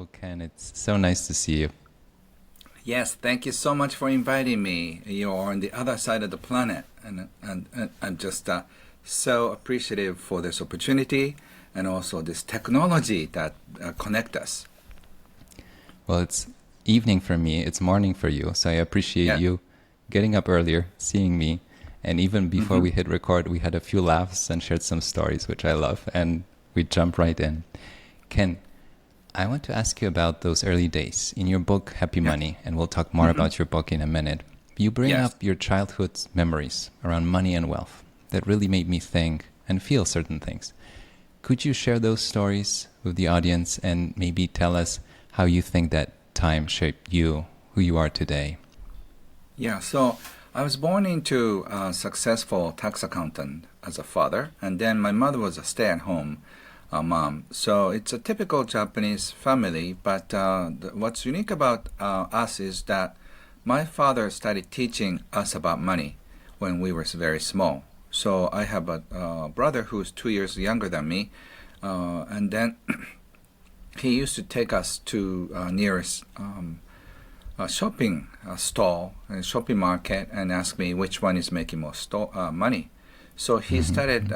Well, Ken, it's so nice to see you. Yes, thank you so much for inviting me. You're on the other side of the planet, and I'm just so appreciative for this opportunity and also this technology that connect us. Well, it's evening for me, it's morning for you, so I appreciate Yeah. you getting up earlier, seeing me, and even before hmm we hit record, we had a few laughs and shared some stories, which I love, and we jump right in. Ken, I want to ask you about those early days. In your book, Happy Yeah. Money, and we'll talk more hmm about your book in a minute, you bring Yes. up your childhood memories around money and wealth that really made me think and feel certain things. Could you share those stories with the audience and maybe tell us how you think that time shaped you, who you are today? Yeah. So I was born into a successful tax accountant as a father, and then my mother was a stay-at-home mom. So it's a typical Japanese family, but what's unique about us is that my father started teaching us about money when we were very small. So I have a brother who's 2 years younger than me, and then he used to take us to nearest shopping stall and shopping market and ask me which one is making more money. So he started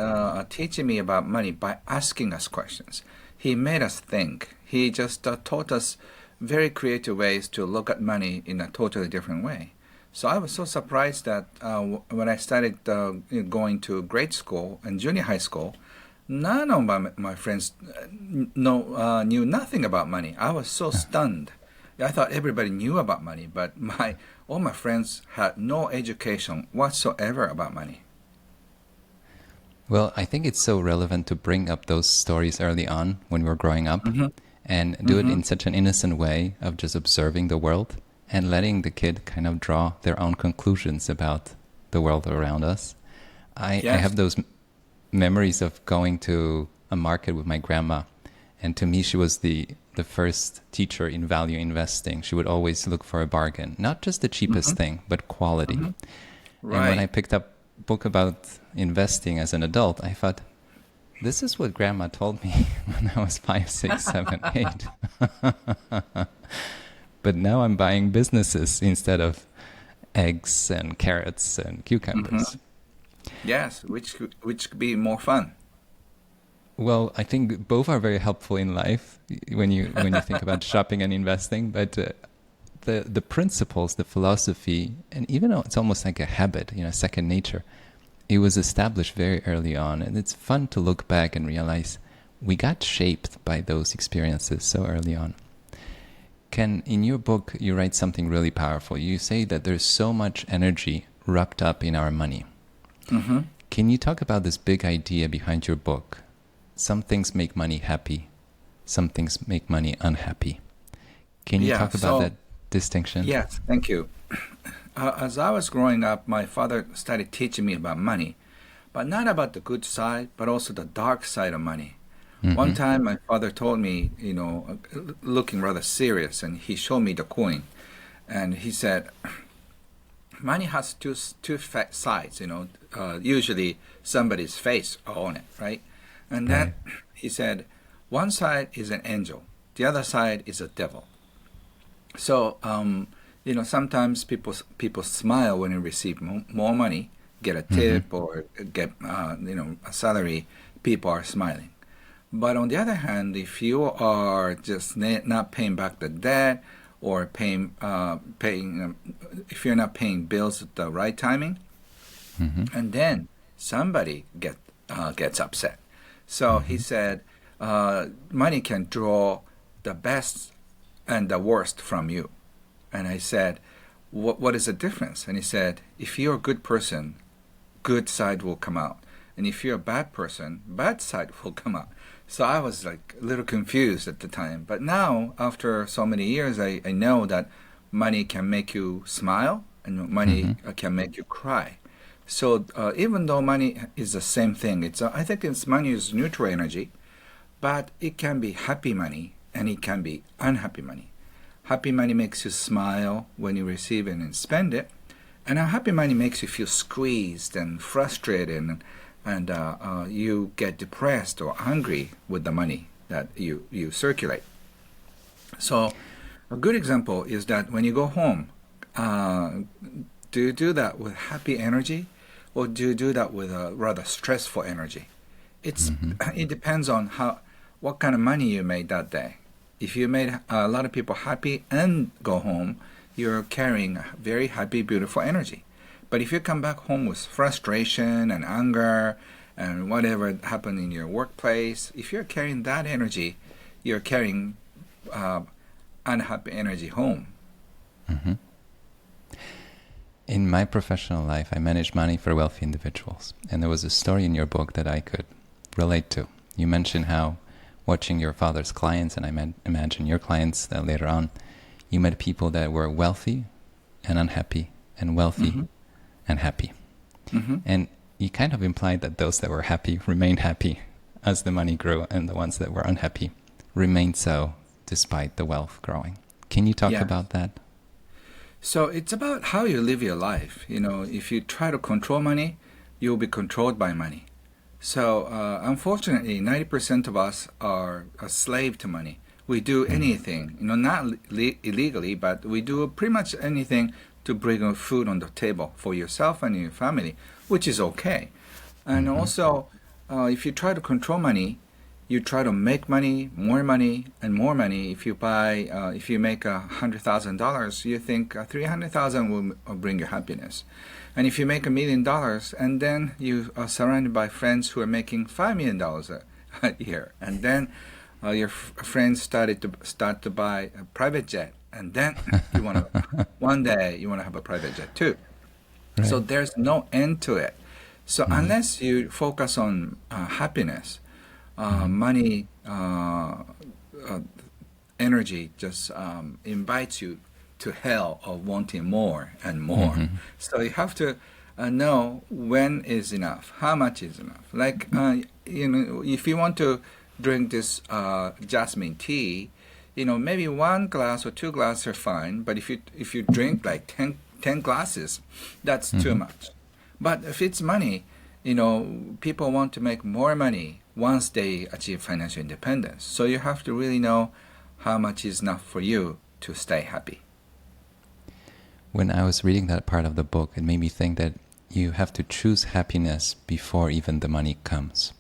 teaching me about money by asking us questions. He made us think. He just taught us very creative ways to look at money in a totally different way. So I was so surprised that when I started going to grade school and junior high school, none of my friends knew nothing about money. I was so stunned. I thought everybody knew about money, but my all my friends had no education whatsoever about money. Well, I think it's so relevant to bring up those stories early on when we're growing up hmm and do it hmm in such an innocent way of just observing the world and letting the kid kind of draw their own conclusions about the world around us. I Yes. have those memories of going to a market with my grandma. And to me, she was the first teacher in value investing. She would always look for a bargain, not just the cheapest hmm thing, but quality. hmm And when I Right. picked up a book about investing as an adult, I thought, this is what grandma told me when I was 5, 6, 7, 8. But now I'm buying businesses instead of eggs and carrots and cucumbers. hmm Yes, which could be more fun. Well, I think both are very helpful in life when you think about shopping and investing. But the principles, the philosophy, and even though it's almost like a habit, second nature, it was established very early on, and it's fun to look back and realize we got shaped by those experiences so early on. Ken, in your book, you write something really powerful. You say that there's so much energy wrapped up in our money. hmm Can you talk about this big idea behind your book? Some things make money happy, some things make money unhappy. Can you Yeah. talk about that So distinction? yes, thank you. As I was growing up, my father started teaching me about money, but not about the good side, but also the dark side of money. One Mm-hmm. time, my father told me, looking rather serious, and he showed me the coin, and he said, "Money has two sides. Usually somebody's face on it, right?" And then Right. he said, "One side is an angel, the other side is a devil." So, sometimes people smile when they receive more money, get a Mm-hmm. tip or get a salary. People are smiling. But on the other hand, if you are just not paying back the debt or paying if you're not paying bills at the right timing, Mm-hmm. and then somebody gets upset. So he Mm-hmm. said, money can draw the best and the worst from you. And I said, what is the difference? And he said, if you're a good person, good side will come out. And if you're a bad person, bad side will come out. So I was like a little confused at the time. But now, after so many years, I know that money can make you smile and Mm-hmm. money can make you cry. So even though money is the same thing, I think money is neutral energy, but it can be happy money and it can be unhappy money. Happy money makes you smile when you receive it and spend it, and unhappy money makes you feel squeezed and frustrated, and you get depressed or angry with the money that you circulate. So a good example is that when you go home, uh, do you do that with happy energy, or do you do that with a rather stressful energy? It's Hmm. it depends on what kind of money you made that day. If you made a lot of people happy and go home, you're carrying a very happy, beautiful energy. But if you come back home with frustration and anger and whatever happened in your workplace, if you're carrying that energy, you're carrying uh, unhappy energy home. Hmm. In my professional life, I manage money for wealthy individuals. And there was a story in your book that I could relate to. You mentioned how watching your father's clients, and imagine your clients later on, you met people that were wealthy and unhappy, and wealthy Hmm. and happy. Hmm. And you kind of implied that those that were happy remained happy as the money grew, and the ones that were unhappy remained so despite the wealth growing. Can you talk Yeah. about that? So it's about how you live your life. If you try to control money, you'll be controlled by money. So unfortunately, 90% of us are a slave to money. We do Mm-hmm. anything, not illegally, but we do pretty much anything to bring food on the table for yourself and your family, which is okay. And Mm-hmm. also, if you try to control money, you try to make money, and more money. If you make $100,000, you think 300,000 will bring you happiness. And if you make $1 million, and then you are surrounded by friends who are making $5 million a year, and then your friends start to buy a private jet, and then one day you want to have a private jet too. So Right. there's no end to it. So Mm-hmm. unless you focus on happiness, Mm-hmm. money uh, energy just invites you to hell of wanting more and more. Mm-hmm. So you have to know when is enough, how much is enough. Like if you want to drink this jasmine tea, maybe 1 glass or 2 glasses are fine. But if you drink like 10 glasses, that's too Mm-hmm. much. But if it's money, people want to make more money once they achieve financial independence. So you have to really know how much is enough for you to stay happy. When I was reading that part of the book, it made me think that you have to choose happiness before even the money comes.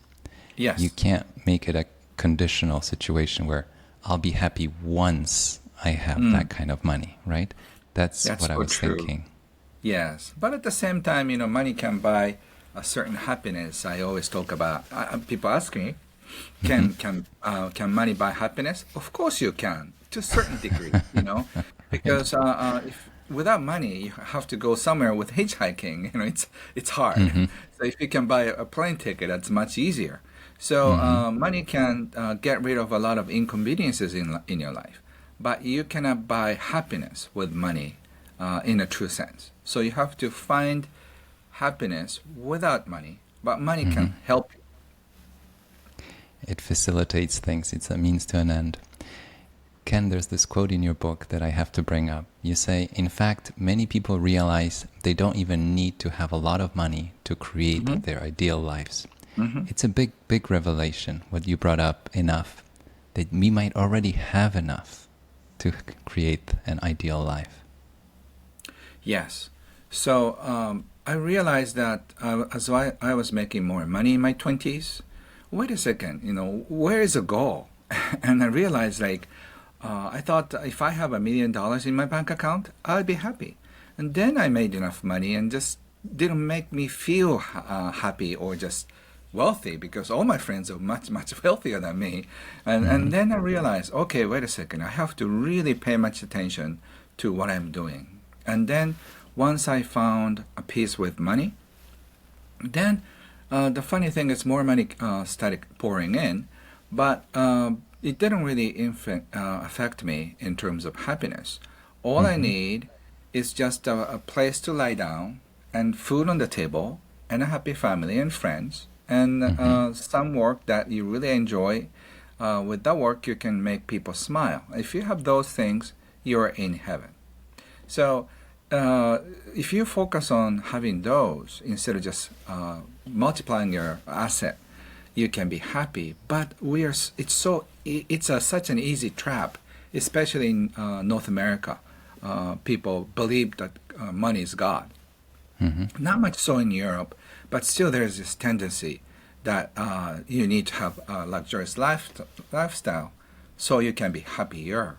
You Yes, can't make it a conditional situation where I'll be happy once I have that kind of money, right? That's that's what I so was true. thinking. Yes, but at the same time, money can buy a certain happiness. I always talk about. People ask me, Mm-hmm. can money buy happiness? Of course you can, to a certain degree. Right. Because if without money you have to go somewhere with hitchhiking. It's hard. Mm-hmm. So if you can buy a plane ticket, that's much easier. So Mm-hmm. money can get rid of a lot of inconveniences in your life, but you cannot buy happiness with money in a true sense. So you have to find happiness without money, but money Mm-hmm. can help you. It facilitates things. It's a means to an end. Ken, there's this quote in your book that I have to bring up. You say, in fact, many people realize they don't even need to have a lot of money to create Hmm. their ideal lives. Hmm. It's a big, big revelation, what you brought up, enough, that we might already have enough to create an ideal life. Yes. So I realized that as I was making more money in my 20s, wait a second, where is the goal? And I realized, like, I thought if I have $1 million in my bank account, I'd be happy. And then I made enough money and just didn't make me feel happy or just wealthy, because all my friends are much, much wealthier than me. And Mm-hmm. then I realized, okay, wait a second, I have to really pay much attention to what I'm doing. And then once I found a peace with money, then the funny thing is more money started pouring in, but it didn't really affect me in terms of happiness. All I Mm-hmm. need is just a place to lie down and food on the table and a happy family and friends and Mm-hmm. some work that you really enjoy. With that work, you can make people smile. If you have those things, you're in heaven. So uh, if you focus on having those instead of just multiplying your asset, you can be happy. But it's such an easy trap. especially in North America. People believe that money is God. Not much so in Europe, but still there's this tendency that you need to have a luxurious lifestyle so you can be happier.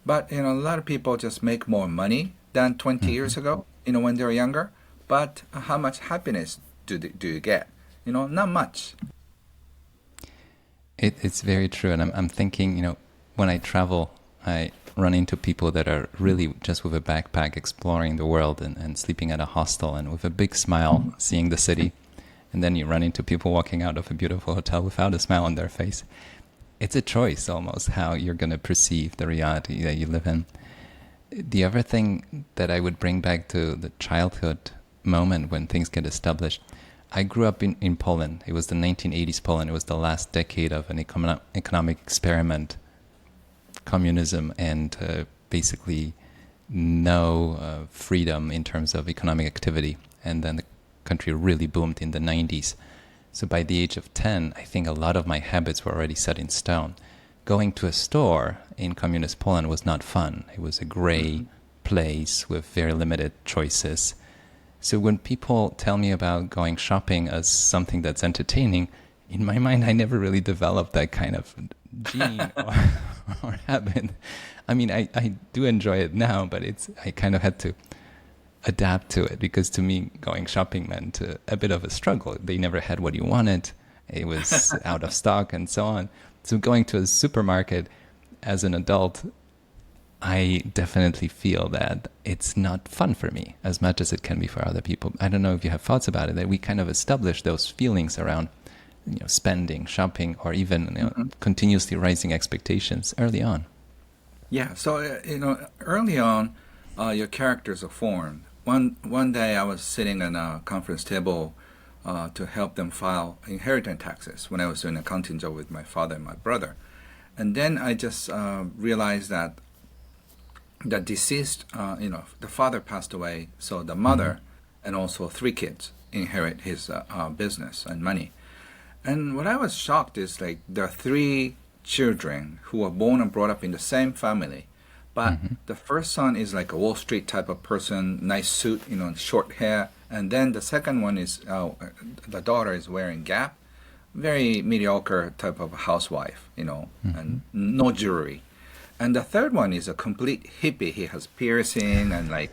But a lot of people just make more money than 20 years ago, when they're younger. But how much happiness do you get? Not much. It's very true. And I'm thinking, when I travel, I run into people that are really just with a backpack exploring the world and sleeping at a hostel and with a big smile seeing the city. And then you run into people walking out of a beautiful hotel without a smile on their face. It's a choice almost how you're going to perceive the reality that you live in. The other thing that I would bring back to the childhood moment when things get established, I grew up in Poland. It was the 1980s Poland. It was the last decade of an economic experiment, communism, and basically no freedom in terms of economic activity. And then the country really boomed in the 90s. So by the age of 10, I think a lot of my habits were already set in stone. Going to a store in communist Poland was not fun. It was a gray place with very limited choices. So when people tell me about going shopping as something that's entertaining, in my mind, I never really developed that kind of gene or habit. I mean, I do enjoy it now, but I kind of had to adapt to it because to me, going shopping meant a bit of a struggle. They never had what you wanted. It was out of stock and so on. So going to a supermarket as an adult, I definitely feel that it's not fun for me as much as it can be for other people. I don't know if you have thoughts about it, that we kind of establish those feelings around spending, shopping, or even continuously rising expectations early on. Yeah, so early on, your characters are formed. One day I was sitting at a conference table to help them file inheritance taxes when I was doing an accounting job with my father and my brother. And then I just realized that the deceased, the father passed away, so the mother and also 3 kids inherit his business and money. And what I was shocked is like there are 3 children who were born and brought up in the same family. But the first son is like a Wall Street type of person, nice suit, short hair. And then the second one is, the daughter is wearing Gap, very mediocre type of housewife, and no jewelry. And the third one is a complete hippie. He has piercing and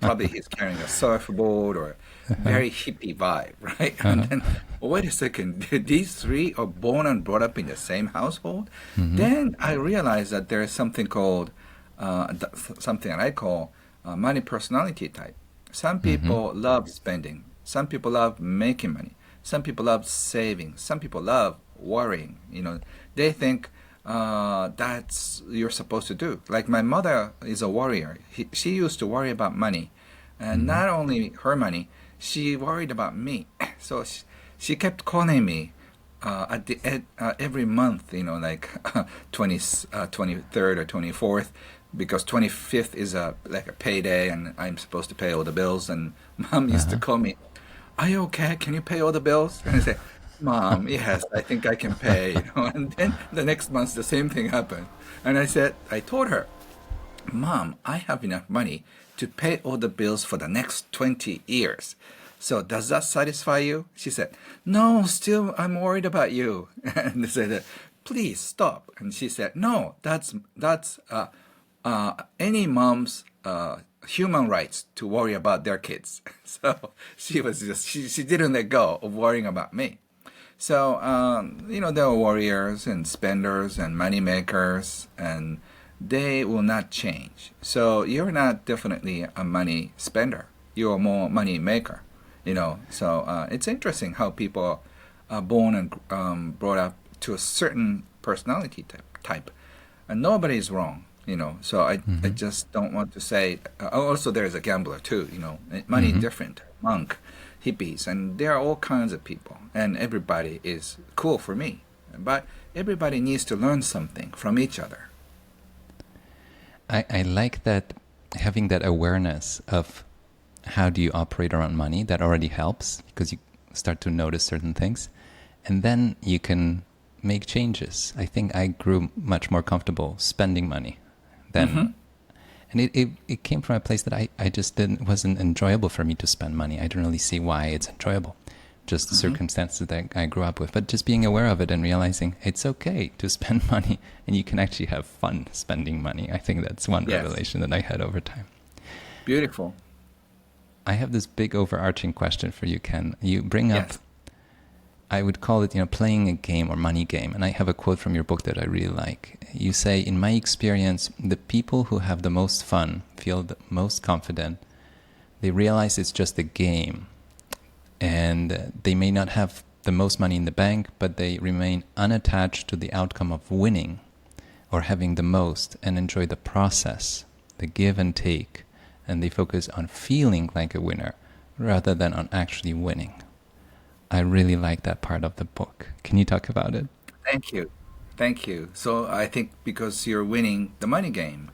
probably he's carrying a surfboard or very hippie vibe, right? And then, wait a second, these 3 are born and brought up in the same household? Then I realized that there is something called, something that I call money personality type. Some people love spending. Some people love making money. Some people love saving. Some people love worrying. They think that's you're supposed to do. Like my mother is a worrier. She used to worry about money, and not only her money, she worried about me. So she kept calling me at the every month, like 23rd or 24th, because 25th is like a payday, and I'm supposed to pay all the bills. And mom used to call me, "Are you okay? Can you pay all the bills?" And I say, "Mom, yes, I think I can pay." And then the next month, the same thing happened. And I told her, "Mom, I have enough money to pay all the bills for the next 20 years. So does that satisfy you?" She said, "No, still I'm worried about you." And I said, "Please stop." And she said, "No, that's any mom's human rights to worry about their kids." So she didn't let go of worrying about me. So, there are warriors and spenders and money makers, and they will not change. So you're not definitely a money spender. You're more money maker, So it's interesting how people are born and brought up to a certain personality type. And nobody is wrong, So I just don't want to say, also there's a gambler too, money different, monk, hippies, and there are all kinds of people, and everybody is cool for me. But everybody needs to learn something from each other. I like that, having that awareness of how do you operate around money. That already helps because you start to notice certain things. And then you can make changes. I think I grew much more comfortable spending money than, and it came from a place that I just wasn't enjoyable for me to spend money. I don't really see why it's enjoyable. Just the circumstances that I grew up with. But just being aware of it and realizing it's okay to spend money and you can actually have fun spending money. I think that's one Yes. revelation that I had over time. Beautiful. I have this big overarching question for you, Ken. You bring up, Yes. I would call it, playing a game or money game. And I have a quote from your book that I really like. You say, in my experience, the people who have the most fun feel the most confident. They realize it's just a game. And they may not have the most money in the bank, but they remain unattached to the outcome of winning or having the most and enjoy the process, the give and take. And they focus on feeling like a winner rather than on actually winning. I really like that part of the book. Can you talk about it? Thank you. Thank you. So I think because you're winning the money game,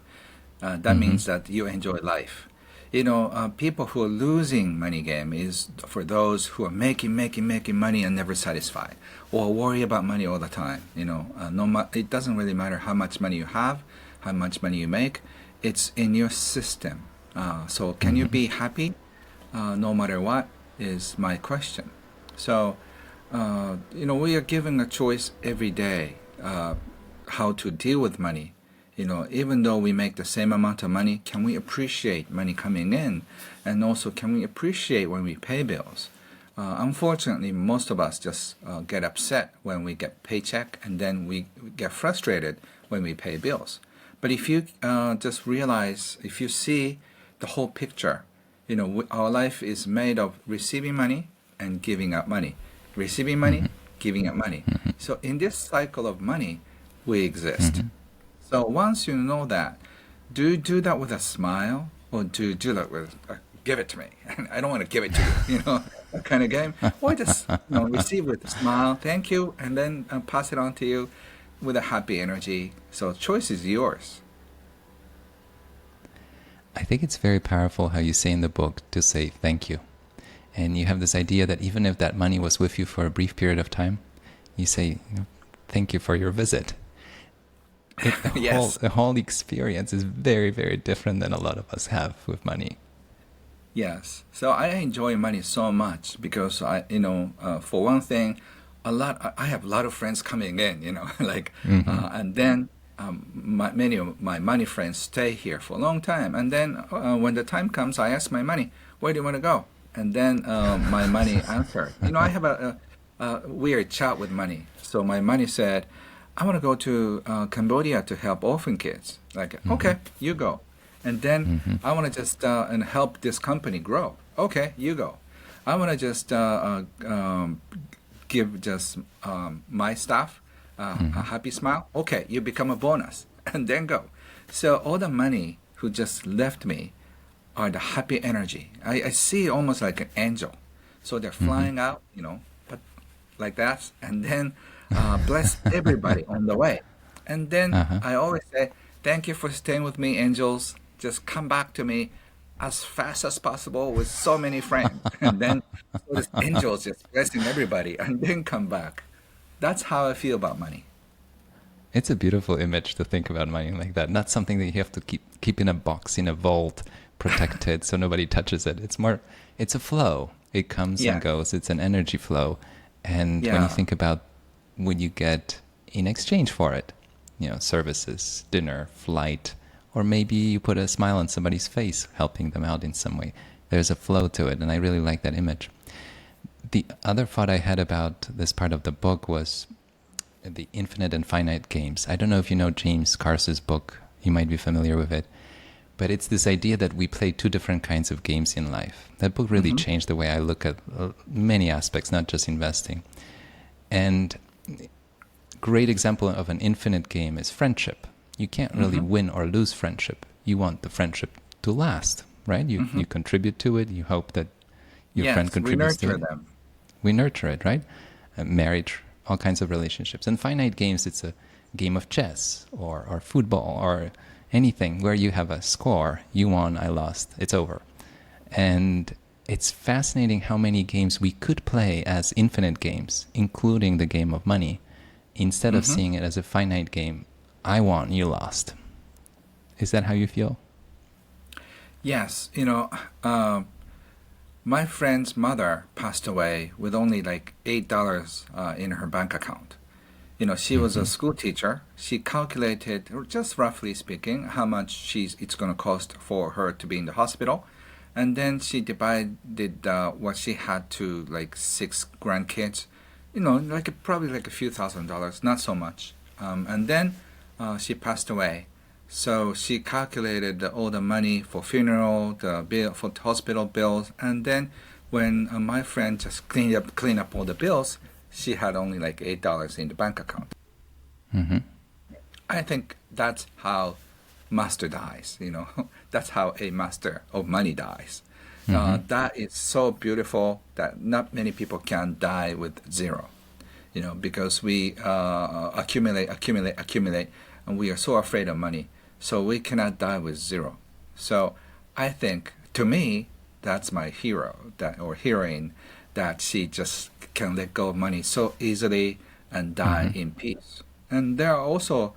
that means that you enjoy life. People who are losing money game is for those who are making money and never satisfied, or worry about money all the time. It doesn't really matter how much money you have, how much money you make. It's in your system. So can you be happy no matter what is my question. So, we are given a choice every day how to deal with money. Even though we make the same amount of money, can we appreciate money coming in? And also, can we appreciate when we pay bills? Unfortunately, most of us just get upset when we get paycheck, and then we get frustrated when we pay bills. But if you just realize, if you see the whole picture, our life is made of receiving money and giving out money. Receiving money, giving out money. So in this cycle of money, we exist. So once you know that, do you do that with a smile, or do you do that with give it to me? I don't want to give it to you, that kind of game. Or just receive with a smile, thank you, and then pass it on to you with a happy energy. So choice is yours. I think it's very powerful how you say in the book to say thank you. And you have this idea that even if that money was with you for a brief period of time, you say, thank you for your visit. Yes. The whole experience is very, very different than a lot of us have with money. Yes. So I enjoy money so much because for one thing, I have a lot of friends coming in, and then many of my money friends stay here for a long time. And then when the time comes, I ask my money, where do you want to go? And then my money answered. I have a weird chat with money. So my money said, I want to go to Cambodia to help orphan kids. Like, okay, you go. And then I want to just and help this company grow. Okay, you go. I want to just give just my staff a happy smile. Okay, you become a bonus. And then go. So all the money who just left me are the happy energy. I see almost like an angel. So they're flying out, but like that. And then bless everybody on the way. And then I always say, thank you for staying with me, angels. Just come back to me as fast as possible with so many friends. And then so this angels just blessing everybody and then come back. That's how I feel about money. It's a beautiful image to think about money like that. Not something that you have to keep in a box, in a vault, protected so nobody touches it. It's a flow. It comes and goes. It's an energy flow. And when you think about what you get in exchange for it, services, dinner, flight, or maybe you put a smile on somebody's face, helping them out in some way. There's a flow to it, and I really like that image. The other thought I had about this part of the book was the infinite and finite games. I don't know if you know James Carse's book. You might be familiar with it. But it's this idea that we play two different kinds of games in life. That book really changed the way I look at many aspects, not just investing. And great example of an infinite game is friendship. You can't really win or lose friendship. You want the friendship to last, right? You contribute to it. You hope that your friend contributes to it. We nurture them. We nurture it, right? Marriage, all kinds of relationships. And finite games, it's a game of chess or football or anything where you have a score. You won, I lost. It's over. And it's fascinating how many games we could play as infinite games, including the game of money, instead of Mm-hmm. seeing it as a finite game, I won, you lost. Is that how you feel? Yes, my friend's mother passed away with only like $8 in her bank account. She was a Mm-hmm. school teacher. She calculated, just roughly speaking, how much it's going to cost for her to be in the hospital, and then she divided what she had to like six grandkids. Probably like a few $1,000s, not so much. And then she passed away. So she calculated all the money for funeral, the bill for hospital bills, and then when my friend just cleaned up all the bills, she had only like $8 in the bank account. Mm-hmm. I think that's how master dies. That's how a master of money dies. Mm-hmm. That is so beautiful that not many people can die with zero. Because we accumulate, and we are so afraid of money. So we cannot die with zero. So I think, to me, that's my hero, or heroine, that she just can let go of money so easily and die Mm-hmm. in peace. And there are also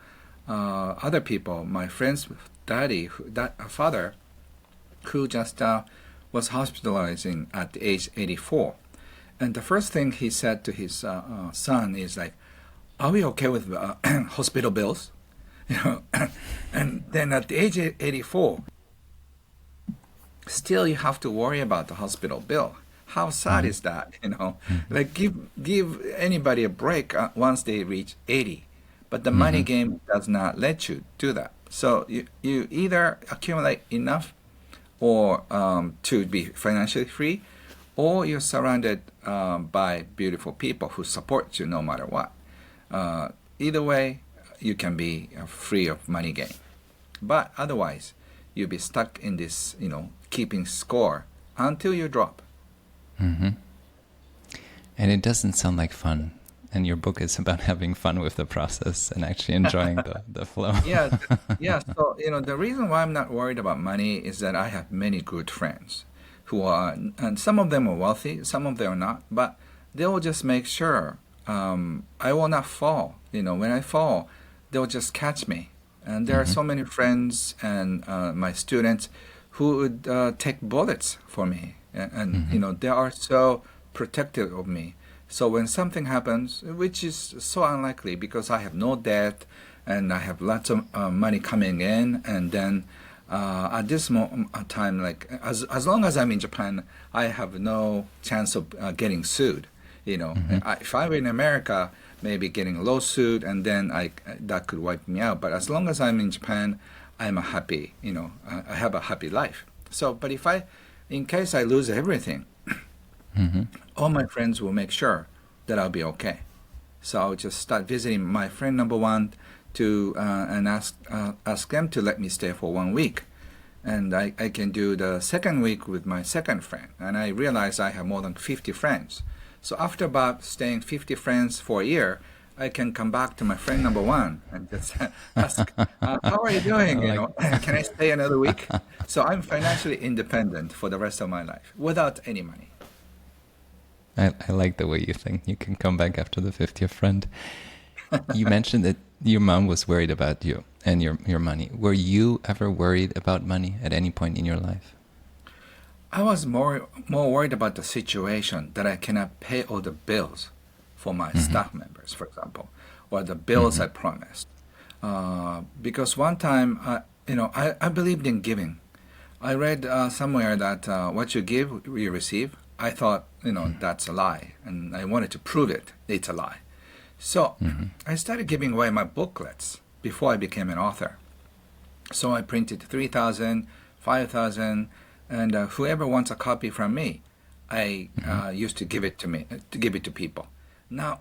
other people, my friend's father, who just was hospitalizing at the age 84. And the first thing he said to his son is like, "Are we okay with hospital bills?" You know, and then at the age of 84, still you have to worry about the hospital bill. How sad Mm-hmm. is that? Mm-hmm. Like give anybody a break once they reach 80, but the money Mm-hmm. game does not let you do that. So you either accumulate enough or to be financially free, or you're surrounded by beautiful people who support you no matter what. Uh, Either way, you can be free of money gain. But otherwise, you'll be stuck in this, keeping score until you drop. Mm-hmm. And it doesn't sound like fun. And your book is about having fun with the process and actually enjoying the flow. Yeah, yeah. So, the reason why I'm not worried about money is that I have many good friends who are, and some of them are wealthy, some of them are not, but they will just make sure I will not fall. When I fall, they'll just catch me. And there are Mm-hmm. so many friends and my students who would take bullets for me. And Mm-hmm. they are so protective of me. So when something happens, which is so unlikely because I have no debt and I have lots of money coming in, and then at this time, like as long as I'm in Japan, I have no chance of getting sued. Mm-hmm. If I were in America, maybe getting a lawsuit, and then that could wipe me out. But as long as I'm in Japan, I'm a happy. I have a happy life. So, but in case I lose everything, Mm-hmm. all my friends will make sure that I'll be okay. So I'll just start visiting my friend number one and ask them to let me stay for 1 week. And I can do the second week with my second friend. And I realize I have more than 50 friends. So after about staying 50 friends for a year, I can come back to my friend number one and just ask, how are you I doing? like Can I stay another week? So I'm financially independent for the rest of my life without any money. I like the way you think. You can come back after the 50th friend. You mentioned that your mom was worried about you and your money. Were you ever worried about money at any point in your life? I was more worried about the situation that I cannot pay all the bills for my Mm-hmm. staff members, for example, or the bills Mm-hmm. I promised. Because one time, I believed in giving. I read somewhere that what you give, you receive. I thought, that's a lie, and I wanted to prove it. It's a lie. So Mm-hmm. I started giving away my booklets before I became an author. So I printed 3,000, 5,000, and whoever wants a copy from me, I used to give it to people. Now,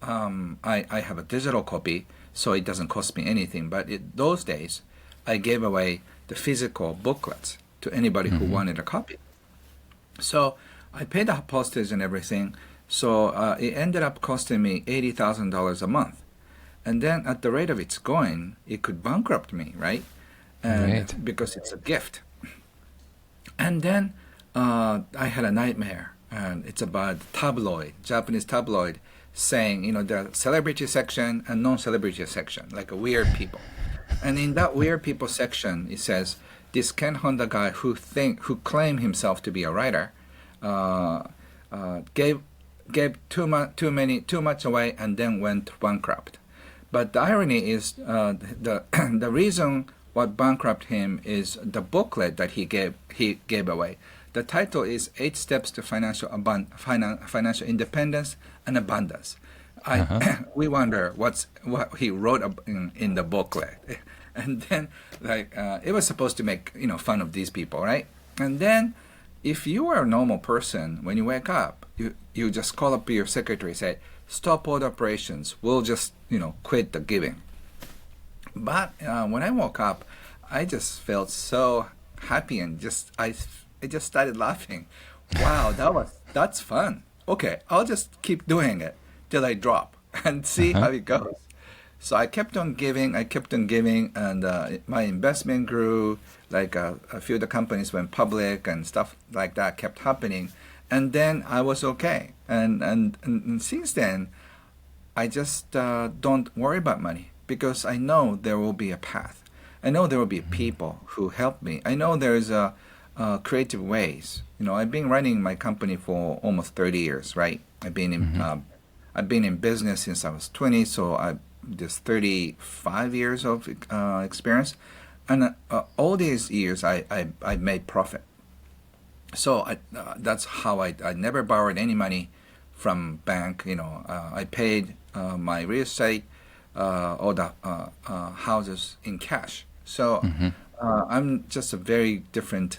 I have a digital copy, so it doesn't cost me anything. But those days, I gave away the physical booklets to anybody who Mm-hmm. wanted a copy. So I paid the postage and everything. So it ended up costing me $80,000 a month. And then at the rate of it's going, it could bankrupt me, right? Right. And because it's a gift. And then I had a nightmare, and it's about tabloid, Japanese tabloid, saying, the celebrity section and non-celebrity section, like a weird people. And in that weird people section, it says this Ken Honda guy who claimed himself to be a writer, gave too much away and then went bankrupt. But the irony is, the reason what bankrupt him is the booklet that he gave away. The title is 8 Steps to Financial Independence and Abundance. We wonder what he wrote in the booklet, and then it was supposed to make fun of these people, right? And then, if you are a normal person, when you wake up, you just call up your secretary, say, stop all the operations. We'll just quit the giving. But when I woke up, I just felt so happy and I just started laughing. Wow, that's fun. Okay, I'll just keep doing it till I drop and see how it goes. So I kept on giving, and my investment grew. Like a few of the companies went public and stuff like that kept happening. And then I was okay. And since then, I just don't worry about money because I know there will be a path. I know there will be people who help me. I know there's creative ways. I've been running my company for almost 30 years, right? I've been in business since I was 20, so I just 35 years of experience, and all these years I made profit. So that's how I never borrowed any money from bank. I paid my real estate, all the houses in cash. So I'm just a very different.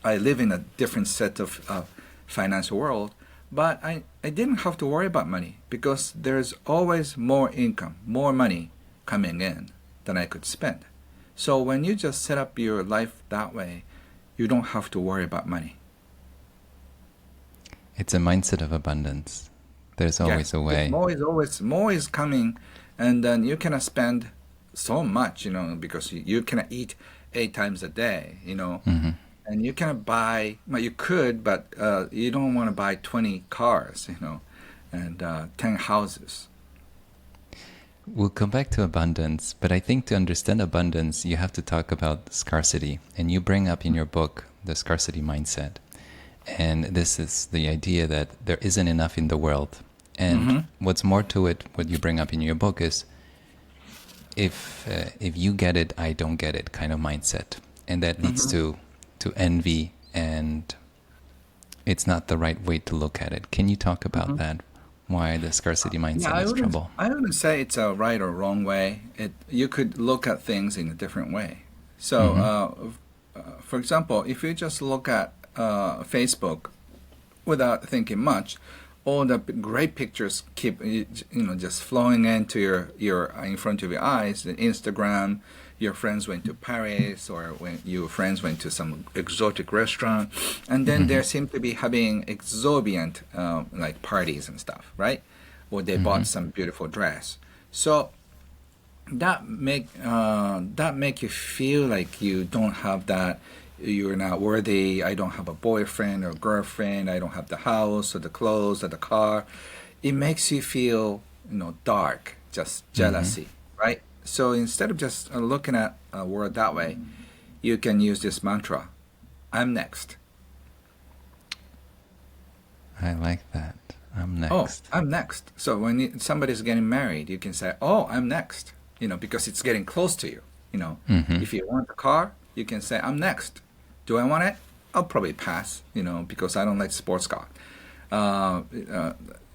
I live in a different set of financial world. But I didn't have to worry about money because there's always more income, more money coming in than I could spend. So when you just set up your life that way, you don't have to worry about money. It's a mindset of abundance. There's always a way. More is coming, and then you cannot spend so much, because you cannot eat 8 times a day, And you cannot buy, well, you could, but you don't want to buy 20 cars, and 10 houses. We'll come back to abundance, but I think to understand abundance, you have to talk about scarcity. And you bring up in your book the scarcity mindset. And this is the idea that there isn't enough in the world. And what's more to it, what you bring up in your book is, if you get it, I don't get it kind of mindset. And that leads to envy, and it's not the right way to look at it. Can you talk about that? Why the scarcity mindset is trouble? I wouldn't say it's a right or wrong way. You could look at things in a different way. So, for example, if you just look at Facebook without thinking much, all the great pictures keep just flowing into your in front of your eyes. The Instagram, your friends went to Paris, or when your friends went to some exotic restaurant, and then they seem to be having exorbitant like parties and stuff, right? Or they bought some beautiful dress. So that make you feel like you don't have that. You're not worthy. I don't have a boyfriend or girlfriend. I don't have the house or the clothes or the car. It makes you feel dark, just jealousy, right? So instead of just looking at a world that way, you can use this mantra, I'm next. I like that. I'm next. Oh, I'm next. So when somebody's getting married, you can say, oh, I'm next, because it's getting close to you. If you want a car, you can say, I'm next. Do I want it? I'll probably pass, because I don't like sports car.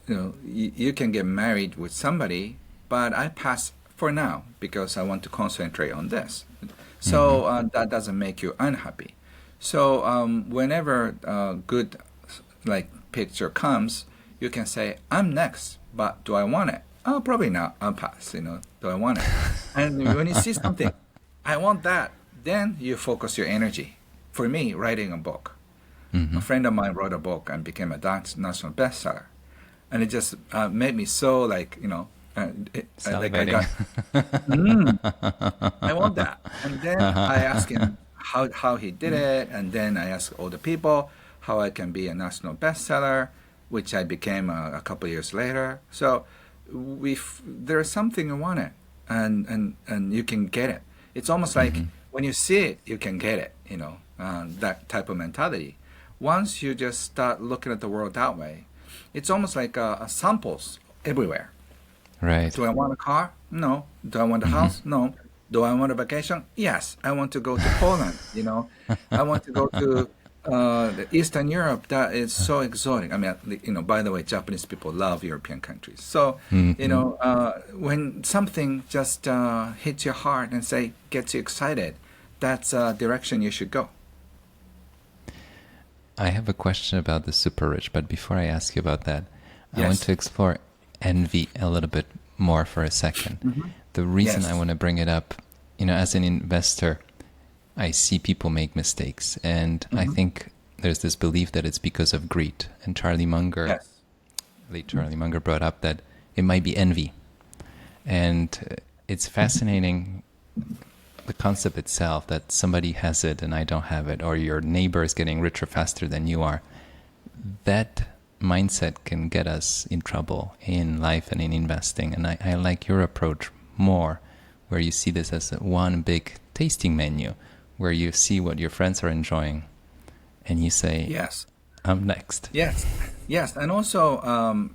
You can get married with somebody, but I pass for now because I want to concentrate on this. So that doesn't make you unhappy. So whenever a good picture comes, you can say, I'm next, but do I want it? Oh, probably not. I'll pass, do I want it? And when you see something, I want that, then you focus your energy. For me, writing a book. A friend of mine wrote a book and became a national bestseller. And it just made me so I got, I want that. And then I asked him how he did it. And then I asked all the people how I can be a national bestseller. which I became a couple of years later. So there's something you want it, and you can get it. It's almost like when you see it, you can get it. That type of mentality. Once you just start looking at the world that way, it's almost like samples everywhere. Right. Do I want a car? No. Do I want a house? No. Do I want a vacation? Yes. I want to go to Poland. I want to go to the Eastern Europe. That is so exotic. I mean, by the way, Japanese people love European countries. So, when something just hits your heart and gets you excited, that's a direction you should go. I have a question about the super rich, but before I ask you about that, I Yes. want to explore envy a little bit more for a second. The reason Yes. I want to bring it up, as an investor, I see people make mistakes, and I think there's this belief that it's because of greed. And Yes. late Charlie Munger brought up that it might be envy. And it's fascinating, the concept itself, that somebody has it and I don't have it, or your neighbor is getting richer faster than you are. That mindset can get us in trouble in life and in investing. And I like your approach more, where you see this as one big tasting menu, where you see what your friends are enjoying and you say, Yes. I'm next. Yes. Yes. And also,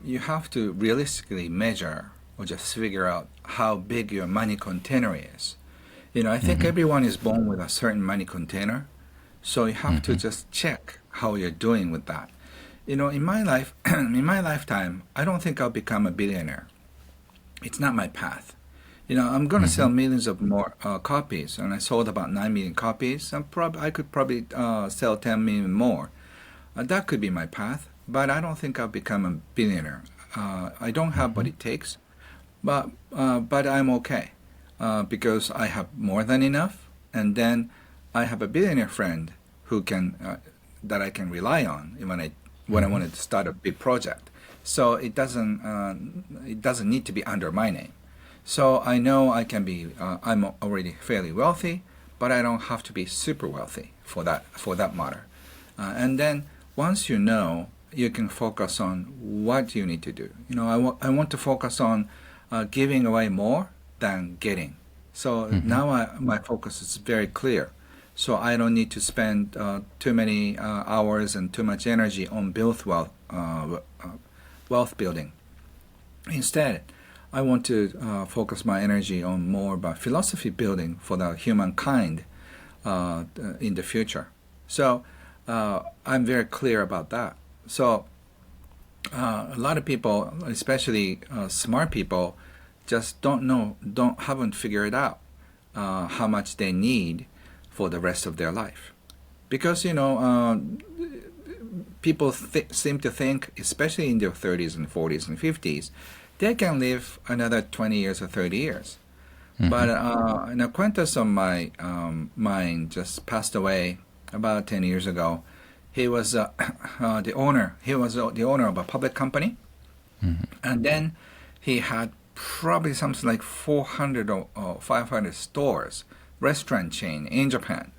you have to realistically measure or just figure out how big your money container is. I think everyone is born with a certain money container. So you have to just check how you're doing with that. In my life, in my lifetime, I don't think I'll become a billionaire. It's not my path. I'm going to sell millions of more copies, and I sold about 9 million copies. I could probably sell 10 million more. That could be my path, but I don't think I'll become a billionaire. I don't have what it takes, but I'm okay because I have more than enough, and then I have a billionaire friend who can that I can rely on when I wanted to start a big project. So it doesn't need to be under my name. So I know I can be. I'm already fairly wealthy, but I don't have to be super wealthy for that matter. And then once you can focus on what you need to do. I want to focus on giving away more than getting. So now my focus is very clear. So I don't need to spend too many hours and too much energy on wealth building. Instead, I want to focus my energy on more about philosophy building for the humankind in the future. So I'm very clear about that. So a lot of people, especially smart people, just haven't figured out how much they need for the rest of their life. Because, people seem to think, especially in their 30s and 40s and 50s, they can live another 20 years or 30 years. But an acquaintance of mine just passed away about 10 years ago. He was the owner. He was the owner of a public company, and then he had probably something like 400 or 500 stores, restaurant chain in Japan.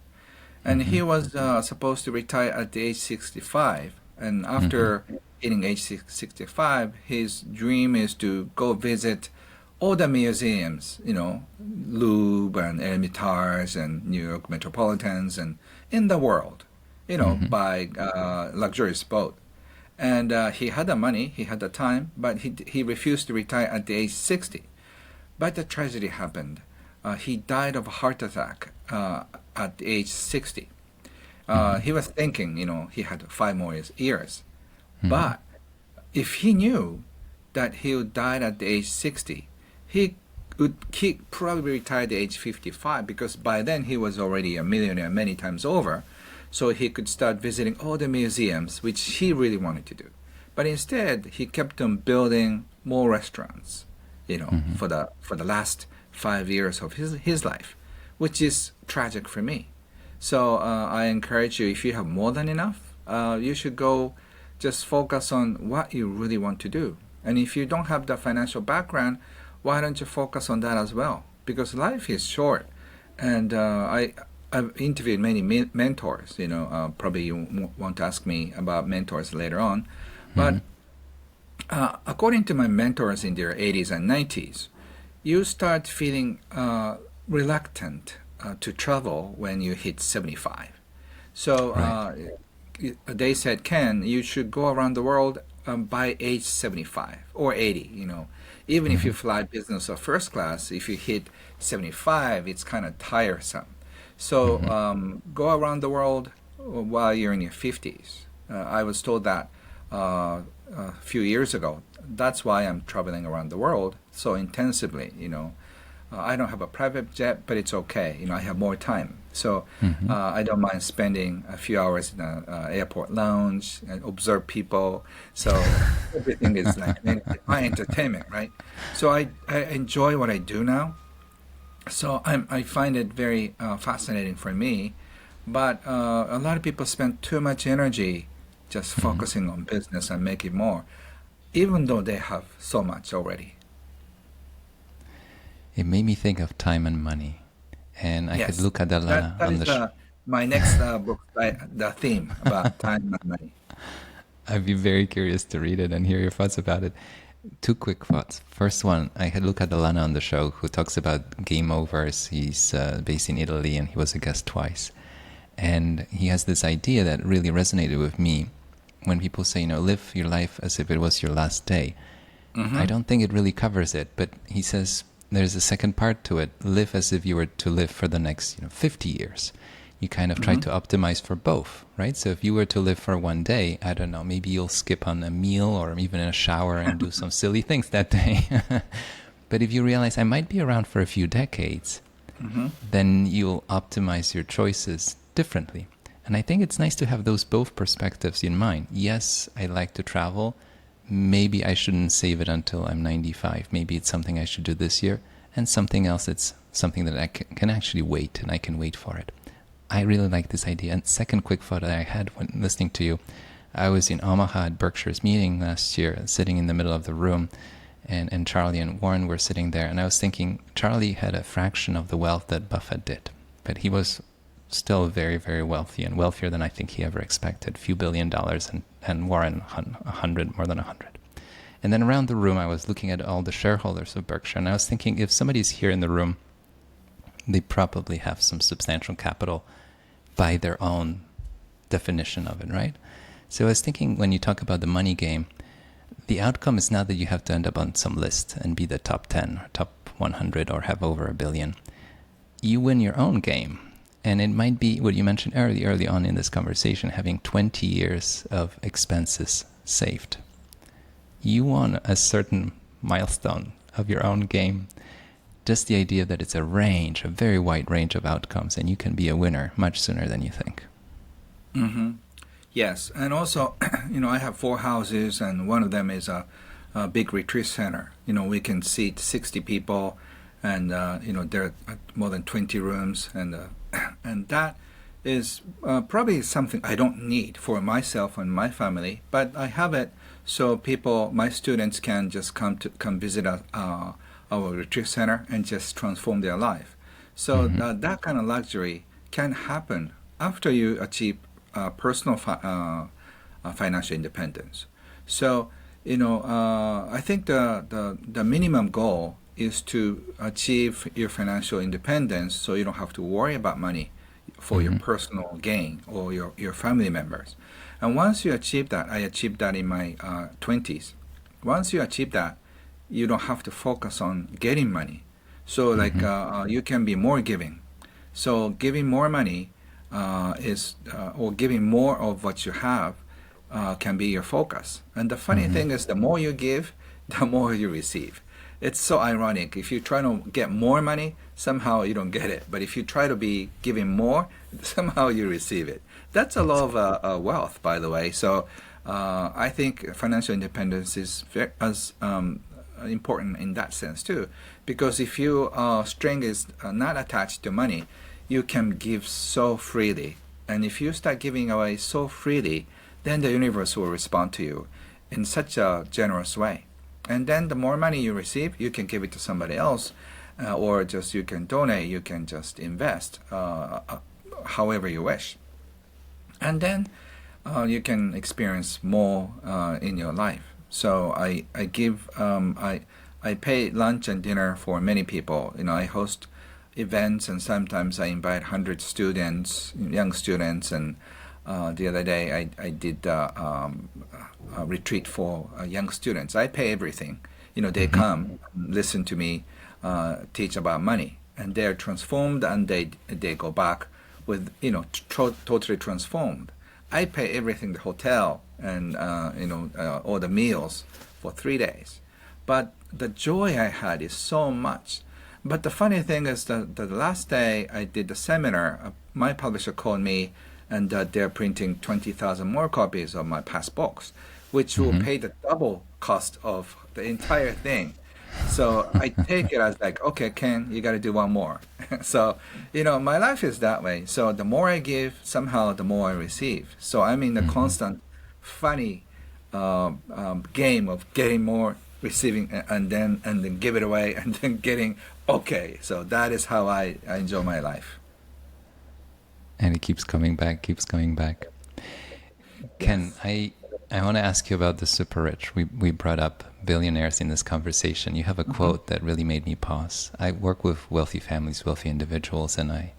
And he was supposed to retire at the age 65. And after hitting age 65, his dream is to go visit all the museums, Louvre and Hermitage and New York Metropolitans and in the world, by luxurious boat. And he had the money, he had the time, but he refused to retire at the age 60. But the tragedy happened. He died of a heart attack at the age 60. He was thinking, he had 5 more years. But if he knew that he would die at the age 60, he probably retire at the age 55, because by then he was already a millionaire many times over. So he could start visiting all the museums, which he really wanted to do. But instead, he kept on building more restaurants, for the last 5 years of his life, which is tragic for me. So I encourage you, if you have more than enough, you should go just focus on what you really want to do. And if you don't have the financial background, why don't you focus on that as well? Because life is short. And I've interviewed many mentors. Probably you want to ask me about mentors later on. But According to my mentors in their 80s and 90s, you start feeling reluctant to travel when you hit 75. So Right. they said, Ken, you should go around the world by age 75 or 80, Even if you Hmm. fly business or first class, if you hit 75, it's kind of tiresome. So Hmm. go around the world while you're in your 50s. I was told that a few years ago. That's why I'm traveling around the world so intensively. I don't have a private jet, but it's okay. I have more time. So Hmm. I don't mind spending a few hours in an airport lounge and observe people. So everything is like my entertainment, right? So I enjoy what I do now. So I find it very fascinating for me. But a lot of people spend too much energy just Hmm. focusing on business and making more, even though they have so much already. It made me think of time and money. And I had Yes, Luca that Dallana that on is the show. my next book, the theme about time and money. I'd be very curious to read it and hear your thoughts about it. Two quick thoughts. First one, I had Luca Dallana on the show who talks about game overs. He's based in Italy and he was a guest twice. And he has this idea that really resonated with me when people say, live your life as if it was your last day. I Mm-hmm. don't think it really covers it, but he says there's a second part to it. Live as if you were to live for the next, 50 years. You kind of try Mm-hmm. to optimize for both, right? So if you were to live for one day, I don't know, maybe you'll skip on a meal or even a shower and do some silly things that day. But if you realize I might be around for a few decades, Mm-hmm. then you'll optimize your choices differently. And I think it's nice to have those both perspectives in mind. Yes, I like to travel. Maybe I shouldn't save it until I'm 95. Maybe it's something I should do this year. And something else, it's something that I can actually wait and I can wait for it. I really like this idea. And second quick thought that I had when listening to you, I was in Omaha at Berkshire's meeting last year, sitting in the middle of the room, and Charlie and Warren were sitting there. And I was thinking, Charlie had a fraction of the wealth that Buffett did, but he was still very, very wealthy and wealthier than I think he ever expected. Few $1 billion, and Warren 100, more than 100. And then around the room, I was looking at all the shareholders of Berkshire, and I was thinking, if somebody's here in the room, they probably have some substantial capital by their own definition of it, right? So I was thinking, when you talk about the money game, the outcome is not that you have to end up on some list and be the top 10 or top 100 or have over a billion. You win your own game. And it might be what you mentioned early on in this conversation, having 20 years of expenses saved. You won a certain milestone of your own game. Just the idea that it's a range, a very wide range of outcomes, and you can be a winner much sooner than you think. Mm-hmm. Yes, and also, I have four houses, and one of them is a big retreat center. We can seat 60 people, and there are more than 20 rooms, and and that is probably something I don't need for myself and my family, but I have it so people, my students, can just come visit our retreat center and just transform their life. So Hmm. that kind of luxury can happen after you achieve personal financial independence. So, I think the minimum goal is to achieve your financial independence so you don't have to worry about money for your Hmm. personal gain or your family members. And once you achieve that, I achieved that in my 20s. Once you achieve that, you don't have to focus on getting money. So, like, Hmm. you can be more giving. So, giving more money or giving more of what you have can be your focus. And the funny Hmm. thing is, the more you give, the more you receive. It's so ironic. If you try to get more money, somehow you don't get it. But if you try to be giving more, somehow you receive it. That's a law of wealth, by the way. So I think financial independence is as important in that sense too, because if your string is not attached to money, you can give so freely. And if you start giving away so freely, then the universe will respond to you in such a generous way. And then the more money you receive, you can give it to somebody else, or just you can donate, you can just invest, however you wish. And then you can experience more in your life. So I give I pay lunch and dinner for many people. I host events, and sometimes I invite 100 students, young students. And the other day I did a retreat for young students. I pay everything. They Mm-hmm. come, listen to me teach about money, and they're transformed, and they go back with totally transformed. I pay everything, the hotel and all the meals for 3 days, but the joy I had is so much. But the funny thing is that the last day I did the seminar, my publisher called me, and they're printing 20,000 more copies of my past books, which will Mm-hmm. pay the double cost of the entire thing. So I take it as like, okay, Ken, you got to do one more. So, my life is that way. So the more I give, somehow the more I receive. So I'm in a Mm-hmm. constant, funny game of getting more, receiving, and then give it away, and then getting okay. So that is how I enjoy my life. And it keeps coming back, keeps coming back. Ken, Yes. I want to ask you about the super rich. We brought up billionaires in this conversation. You have a Hmm. quote that really made me pause. I work with wealthy families, wealthy individuals, and I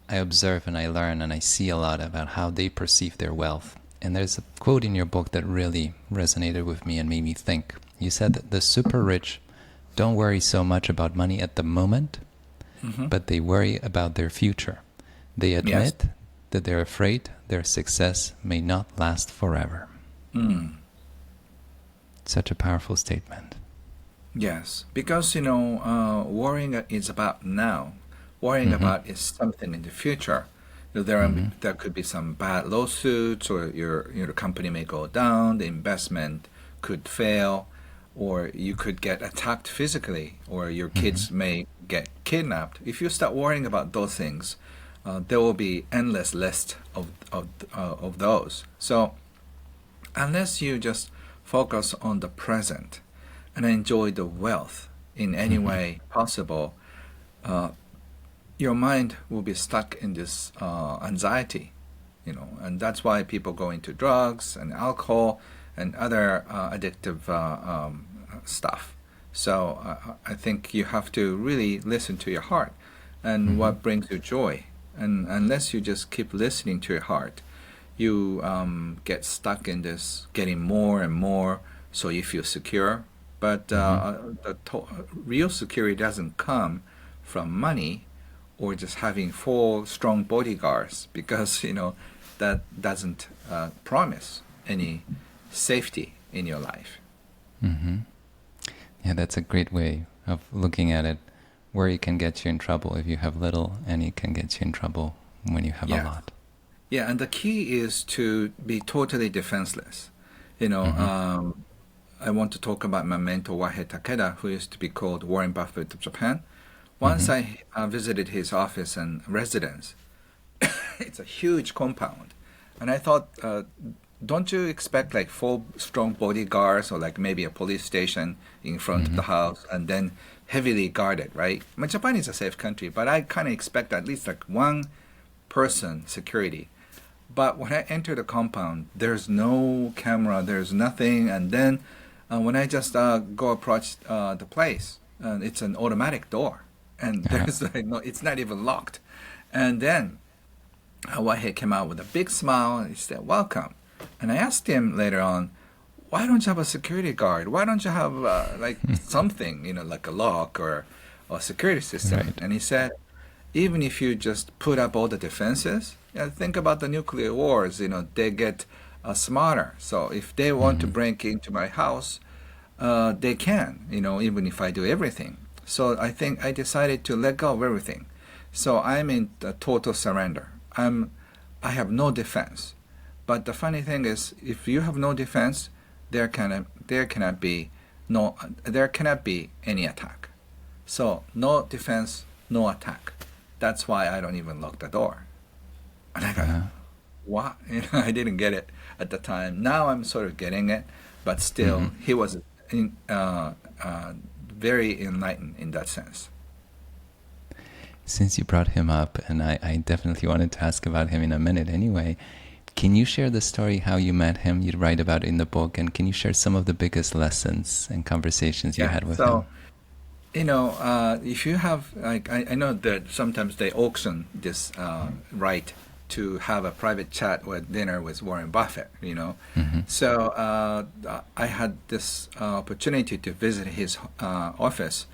observe and I learn and I see a lot about how they perceive their wealth. And there's a quote in your book that really resonated with me and made me think. You said that the super rich don't worry so much about money at the moment, Hmm. but they worry about their future. They Yes. admit that they're afraid their success may not last forever. Mm. Such a powerful statement. Yes, because worrying is about now. Worrying Mm-hmm. about is something in the future. Mm-hmm. There could be some bad lawsuits, or your company may go down, the investment could fail, or you could get attacked physically, or your Mm-hmm. kids may get kidnapped. If you start worrying about those things, there will be endless list of those. So unless you just focus on the present and enjoy the wealth in any Mm-hmm. way possible, uh, your mind will be stuck in this anxiety, and that's why people go into drugs and alcohol and other addictive stuff. So I think you have to really listen to your heart and Mm-hmm. what brings you joy. And unless you just keep listening to your heart, you get stuck in this getting more and more, so you feel secure. But Mm-hmm. real security doesn't come from money or just having four strong bodyguards, because that doesn't promise any safety in your life. Mm-hmm. Yeah, that's a great way of looking at it. Worry can get you in trouble if you have little, and it can get you in trouble when you have a Yeah. lot. Yeah, and the key is to be totally defenseless. You know, Mm-hmm. um, I want to talk about my mentor Wahei Takeda, who used to be called Warren Buffett of Japan. Once Mm-hmm. I visited his office and residence. It's a huge compound, and I thought, don't you expect like four strong bodyguards, or like maybe a police station in front of Mm-hmm. the house, and then heavily guarded, right? I mean, Japan is a safe country, but I kind of expect at least like one person security. But when I enter the compound, there's no camera, there's nothing. And then when I just go approach the place, it's an automatic door, and Uh-huh. there's like, no, it's not even locked. And then Wahei came out with a big smile and he said, "Welcome." And I asked him later on, "Why don't you have a security guard? Why don't you have like something, like a lock or a security system?" Right. And he said, even if you just put up all the defenses, think about the nuclear wars. They get smarter. So if they want to Mm-hmm. break into my house, they can. Even if I do everything. So I think I decided to let go of everything. So I'm in the total surrender. I have no defense. But the funny thing is, if you have no defense, there cannot be no there cannot be any attack. So no defense, no attack. That's why I don't even lock the door. And I go, Uh-huh. what? I didn't get it at the time. Now I'm sort of getting it, but Mm-hmm. still, he was in, very enlightened in that sense. Since you brought him up, and I definitely wanted to ask about him in a minute anyway, Can you share the story how you met him? You write about it in the book, and can you share some of the biggest lessons and conversations you Yeah. had with him? So, if you have, like, I know that sometimes they auction this right to have a private chat or dinner with Warren Buffett. Mm-hmm. So I had this opportunity to visit his office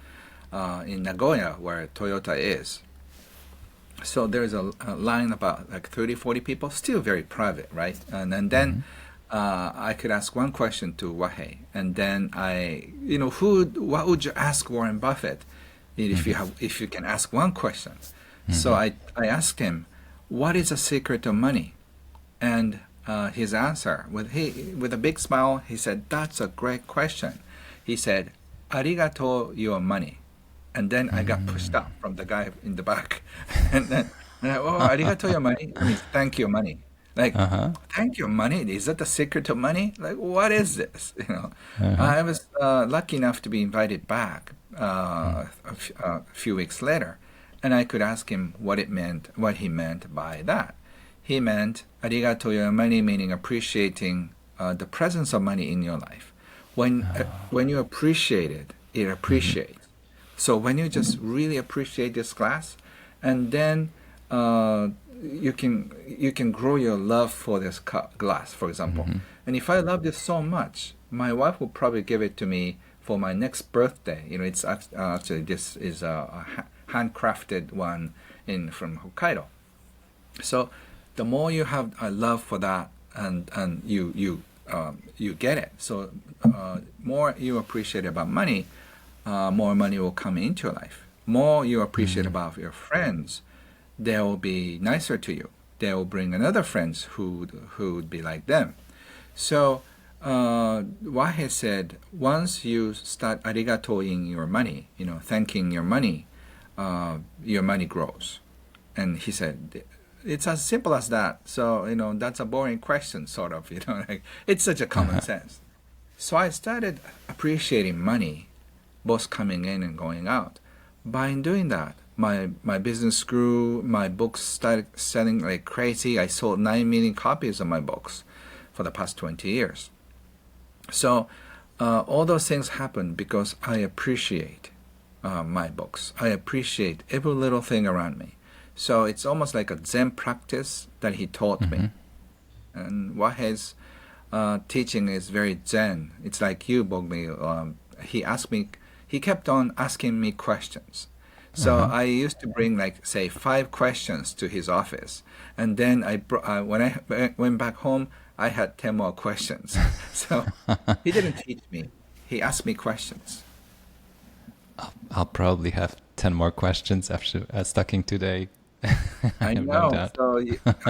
in Nagoya, where Toyota is. So there's a line about like 30, 40 people, still very private, right? And then I could ask one question to Wahei, and then what would you ask Warren Buffett if you can ask one question? So I asked him, what is the secret of money? And his answer, with a big smile, he said, that's a great question. He said, arigato your money. And then I got pushed up from the guy in the back. Oh, arigato your money? I mean, thank you money. Like, Uh-huh. thank you money? Is that the secret of money? Like, what is this? Uh-huh. I was lucky enough to be invited back a few weeks later. And I could ask him what he meant by that. He meant, arigato your money, meaning appreciating the presence of money in your life. When you appreciate it, it appreciates. So when you just really appreciate this glass, and then you can grow your love for this glass, for example. And if I love this so much, my wife will probably give it to me for my next birthday. It's actually this is a handcrafted one from Hokkaido. So the more you have a love for that, and you get it. So more you appreciate about money, more money will come into your life. More you appreciate about your friends, they will be nicer to you. They will bring another friends who would be like them. So Wahei said, once you start arigatoing your money, thanking your money grows. And he said, it's as simple as that. So, that's a boring question, sort of, like, it's such a common sense. So I started appreciating money, both coming in and going out. By doing that, my business grew, my books started selling like crazy. I sold 9 million copies of my books for the past 20 years. So all those things happened because I appreciate my books. I appreciate every little thing around me. So it's almost like a Zen practice that he taught me. And Wahei's teaching is very Zen. It's like you, Bogmi. He kept on asking me questions. So I used to bring, like, say, 5 questions to his office. And then when I went back home, I had 10 more questions. So he didn't teach me. He asked me questions. I'll probably have 10 more questions after studying today. I have no know. doubt. So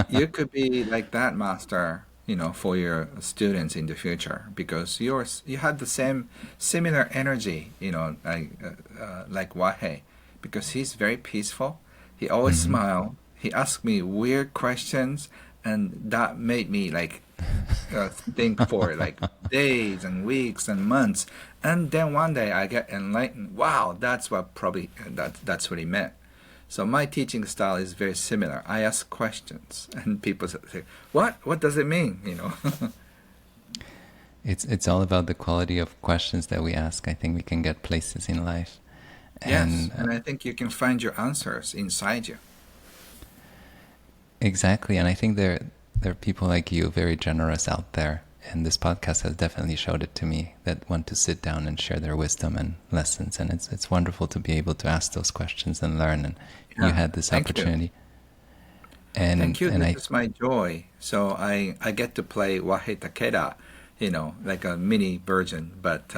you could be like that, master, for your students in the future, because you had the similar energy, like Wahei, because he's very peaceful. He always smile. He asked me weird questions, and that made me like think for like days and weeks and months. And then one day I get enlightened. Wow, that's what he meant. So my teaching style is very similar. I ask questions, and people say, "What? What does it mean?" It's all about the quality of questions that we ask. I think we can get places in life. Yes, and I think you can find your answers inside you. Exactly, and I think there are people like you, very generous out there, and this podcast has definitely showed it to me, that want to sit down and share their wisdom and lessons, and it's wonderful to be able to ask those questions and learn, and you had this opportunity. And thank you. And This is my joy. So I get to play Wahei Takeda, like a mini version, but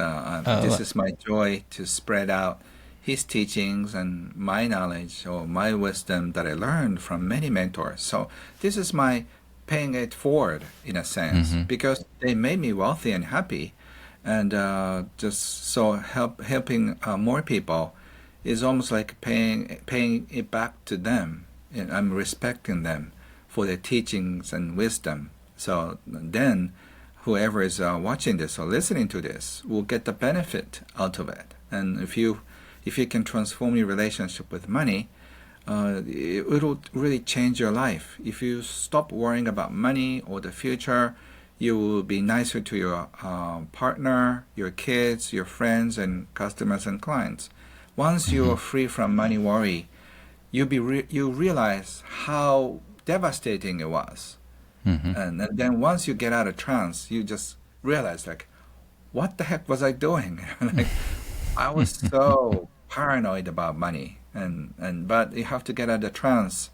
this is my joy to spread out his teachings and my knowledge or my wisdom that I learned from many mentors. So this is my paying it forward, in a sense, because they made me wealthy and happy, and just so helping more people is almost like paying it back to them. And I'm respecting them for their teachings and wisdom. So then whoever is watching this or listening to this will get the benefit out of it. And if you can transform your relationship with money, it'll really change your life. If you stop worrying about money or the future, you will be nicer to your partner, your kids, your friends, and customers and clients. Once you are free from money worry, you realize how devastating it was. Hmm. And then once you get out of trance, you just realize like, what the heck was I doing? Like, I was so paranoid about money, and but you have to get out of trance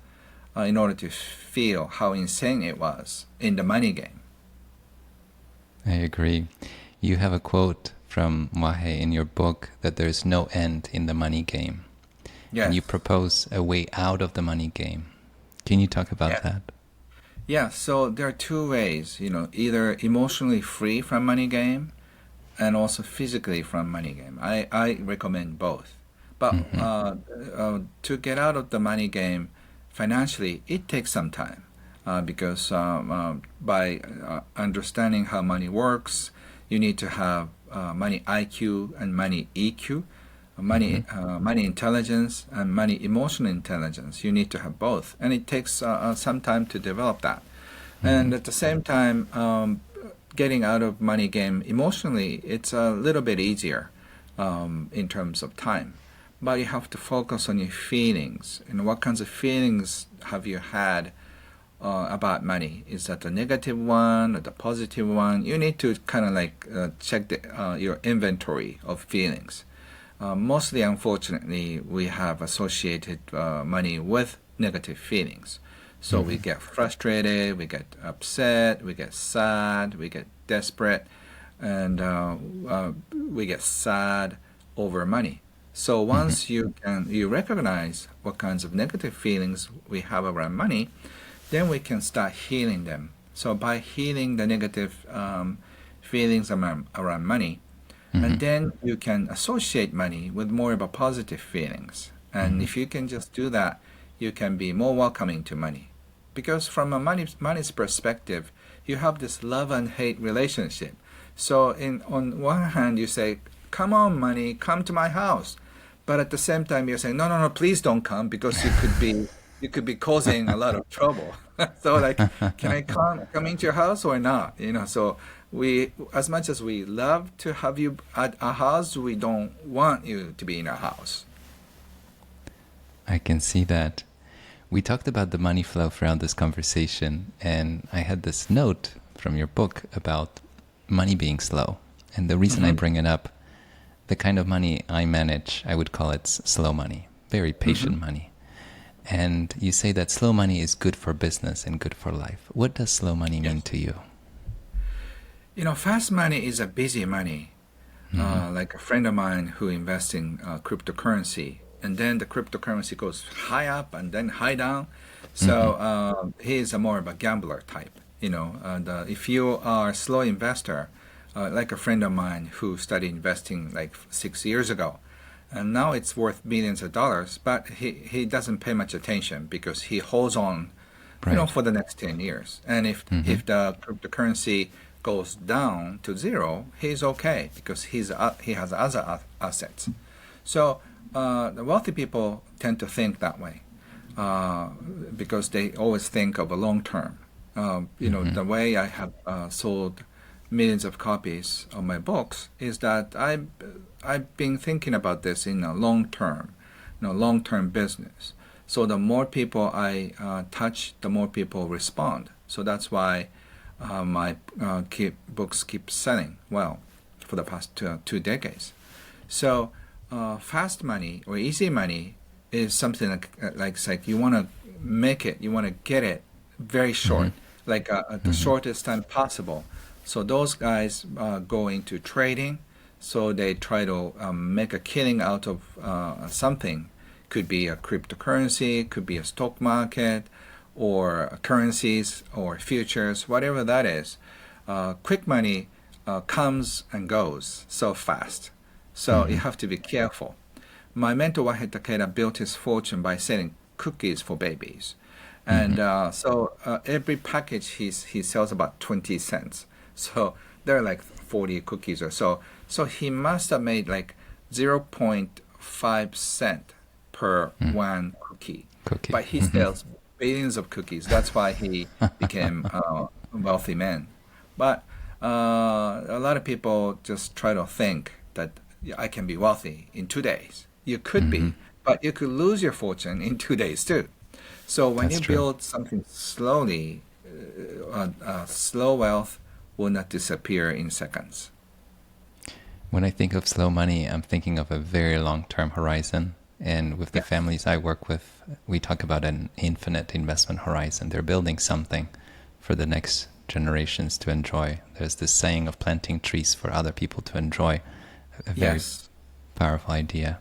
in order to feel how insane it was in the money game. I agree. You have a quote from Wahe in your book that there is no end in the money game. And you Yes, propose a way out of the money game. Can you talk about yes, that? yeah. So there are two ways, either emotionally free from money game and also physically from money game. I recommend both. But Hmm. to get out of the money game financially, it takes some time because by understanding how money works, you need to have money IQ and money EQ, Hmm. money intelligence and money emotional intelligence. You need to have both, and it takes some time to develop that. Hmm. And at the same time, getting out of money game emotionally, it's a little bit easier in terms of time. But you have to focus on your feelings. And what kinds of feelings have you had about money? Is that the negative one or the positive one? You need to kind of like check your inventory of feelings. Mostly, unfortunately, we have associated money with negative feelings. So we get frustrated, we get upset, we get sad, we get desperate, and we get sad over money. So Hmm. once you recognize what kinds of negative feelings we have around money, then we can start healing them. So by healing the negative feelings around money, Hmm. and then you can associate money with more of a positive feelings. And Hmm. if you can just do that, you can be more welcoming to money. Because from a money's perspective, you have this love and hate relationship. So on one hand, you say, "Come on, money, come to my house," but at the same time, you're saying, "No, no, no, please don't come because you could be causing a lot of trouble." So like, can I come into your house or not? So we, as much as we love to have you at our house, we don't want you to be in our house. I can see that. We talked about the money flow throughout this conversation, and I had this note from your book about money being slow. And the reason I Hmm. bring it up, the kind of money I manage, I would call it slow money, very patient Hmm. money. And you say that slow money is good for business and good for life. What does slow money mean Yes. to you? Fast money is a busy money. Hmm. Like a friend of mine who invests in cryptocurrency, and then the cryptocurrency goes high up and then high down. So Hmm. he is a more of a gambler type. And if you are a slow investor, like a friend of mine who started investing like 6 years ago, and now it's worth millions of dollars, but he doesn't pay much attention because he holds on Right. for the next 10 years. And if Hmm. if the cryptocurrency goes down to zero, he's okay because he has other assets. So the wealthy people tend to think that way uh, because they always think of a long term. Hmm. The way I have sold millions of copies of my books is that I've been thinking about this in a long term, long term business. So the more people I touch, the more people respond. So that's why my books keep selling well for the past two decades. So fast money or easy money is something like you want to make it, you want to get it very Hmm. short, like at the Hmm. shortest time possible. So those guys go into trading. So they try to make a killing out of something. Could be a cryptocurrency, could be a stock market, or currencies or futures, whatever that is. Quick money comes and goes so fast. So you Hmm. have to be careful. My mentor Wahed Takeda built his fortune by selling cookies for babies. Hmm. And so every package he sells about 20 cents. So there are like 40 cookies or so. So he must have made like zero point 0.5 cent per one cookie, Cookie. but he sells billions of cookies. That's why he became a wealthy man. But a lot of people just try to think that I can be wealthy in 2 days. You could Hmm. be, but you could lose your fortune in 2 days too. So when That's you true. build something slowly, slow wealth will not disappear in seconds. When I think of slow money, I'm thinking of a very long-term horizon. And with the Yes. families I work with, we talk about an infinite investment horizon. They're building something for the next generations to enjoy. There's this saying of planting trees for other people to enjoy, a very Yes. powerful idea.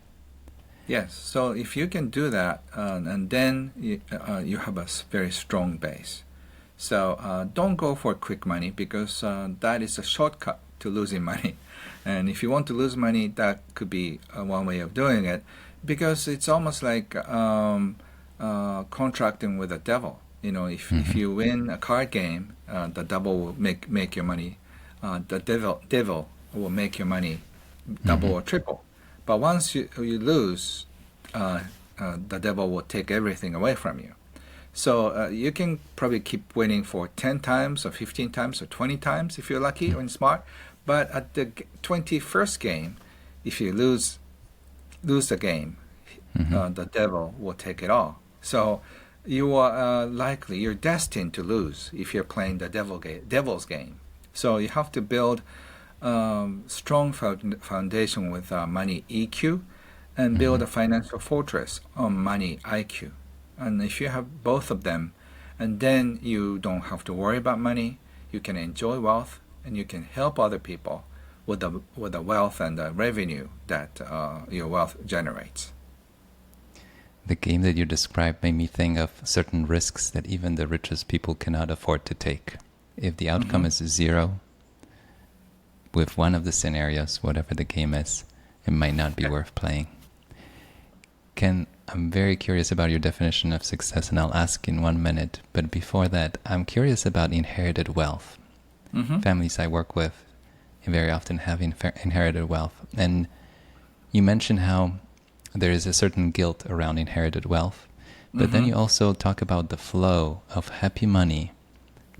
Yes. So if you can do that, and then you have a very strong base. So don't go for quick money because that is a shortcut to losing money. And if you want to lose money, that could be one way of doing it because it's almost like contracting with the devil. You know, if Hmm. you win a card game, the devil will make your money. The devil will make your money double Hmm. or triple. But once you lose, the devil will take everything away from you. So you can probably keep winning for 10 times or 15 times or 20 times if you're lucky and smart. But at the 21st game, if you lose the game, Hmm. the devil will take it all. So you are you're destined to lose if you're playing the devil's game. So you have to build strong foundation with money EQ and Hmm. build a financial fortress on money IQ. And if you have both of them, and then you don't have to worry about money, you can enjoy wealth and you can help other people with the wealth and the revenue that your wealth generates. The game that you described made me think of certain risks that even the richest people cannot afford to take. If the outcome Hmm. is zero, with one of the scenarios, whatever the game is, it might not be worth playing. Ken, I'm very curious about your definition of success, and I'll ask in 1 minute. But before that, I'm curious about inherited wealth. Hmm. Families I work with very often have inherited wealth. And you mentioned how there is a certain guilt around inherited wealth. But then Hmm. you also talk about the flow of happy money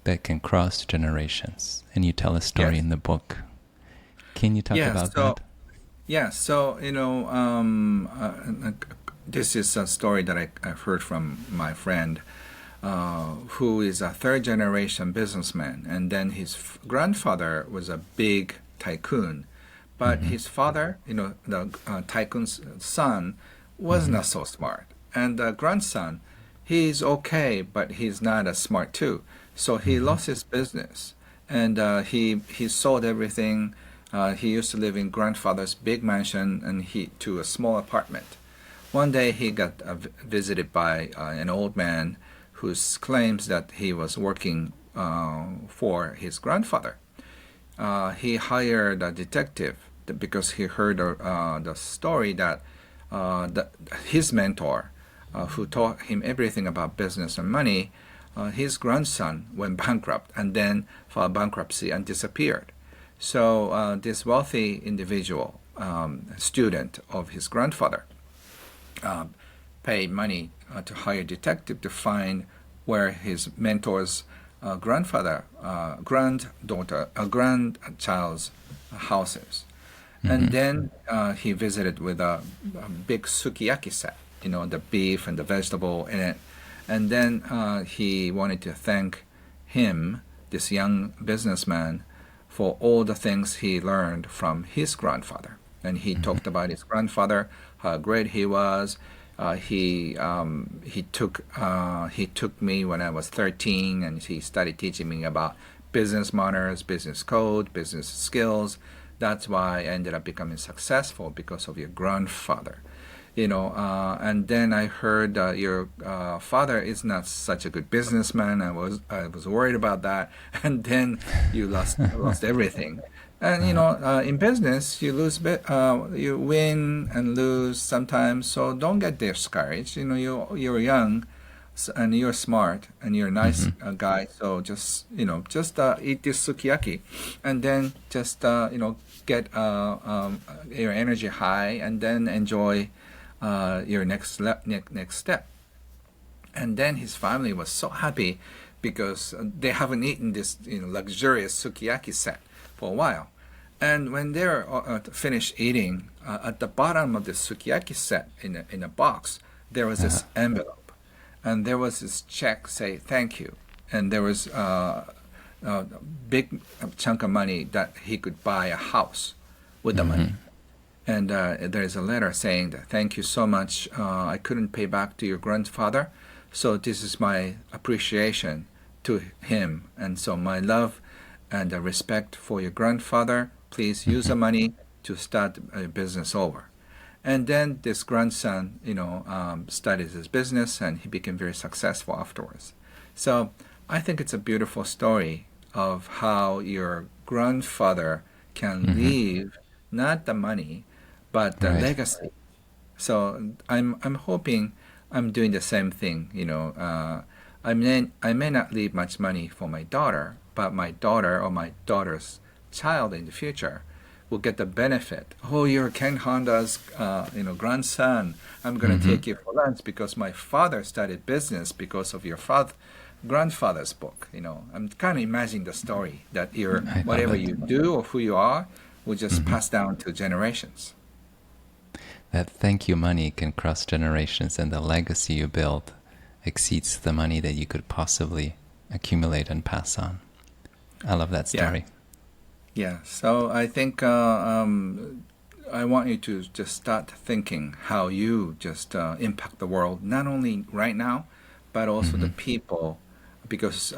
that can cross generations. And you tell a story Yes. in the book. Can you talk Yeah. about that? So this is a story that I've heard from my friend, who is a third generation businessman, and then his grandfather was a big tycoon, but Mm-hmm. his father, the tycoon's son, was Mm-hmm. not so smart, and the grandson, he's okay, but he's not as smart too. So he Mm-hmm. lost his business, and he sold everything. He used to live in grandfather's big mansion, and he to a small apartment. One day he got visited by an old man who claims that he was working for his grandfather. He hired a detective because he heard the story that his mentor, who taught him everything about business and money, his grandson went bankrupt and then filed bankruptcy and disappeared. So this wealthy individual, student of his grandfather, uh, paid money to hire a detective to find where his mentor's grandchild's house is. And Mm-hmm. then he visited with a big sukiyaki set, the beef and the vegetable in it. And then he wanted to thank him, this young businessman, for all the things he learned from his grandfather. And he Mm-hmm. talked about his grandfather, how great he was. He took me when I was 13, and he started teaching me about business manners, business code, business skills. That's why I ended up becoming successful because of your grandfather. And then I heard your father is not such a good businessman. I was worried about that, and then you lost everything. And Uh-huh. in business, you win and lose sometimes. So don't get discouraged. You're young, and you're smart, and you're a nice Mm-hmm. guy. So just eat this sukiyaki, and then just get your energy high, and then enjoy your next step. And then his family was so happy because they haven't eaten this luxurious sukiyaki set for a while. And when they're finished eating, at the bottom of the sukiyaki set in a box, there was this envelope. And there was this check say thank you. And there was a big chunk of money that he could buy a house with the money. And there's a letter saying that thank you so much. I couldn't pay back to your grandfather, so this is my appreciation to him. And so my love and respect for your grandfather. Please use the money to start a business over. And then this grandson, studied his business, and he became very successful afterwards. So I think it's a beautiful story of how your grandfather can leave not the money, but the legacy. So I'm hoping I'm doing the same thing. I may not leave much money for my daughter, but my daughter or my daughter's child in the future will get the benefit. Oh, you're Ken Honda's grandson. I'm going to take you for lunch because my father studied business because of your grandfather's book. I'm kind of imagining the story that whatever you do or who you are will just pass down to generations. That thank you money can cross generations, and the legacy you build exceeds the money that you could possibly accumulate and pass on. I love that story. Yeah. So I think I want you to just start thinking how you just impact the world, not only right now, but also the people, because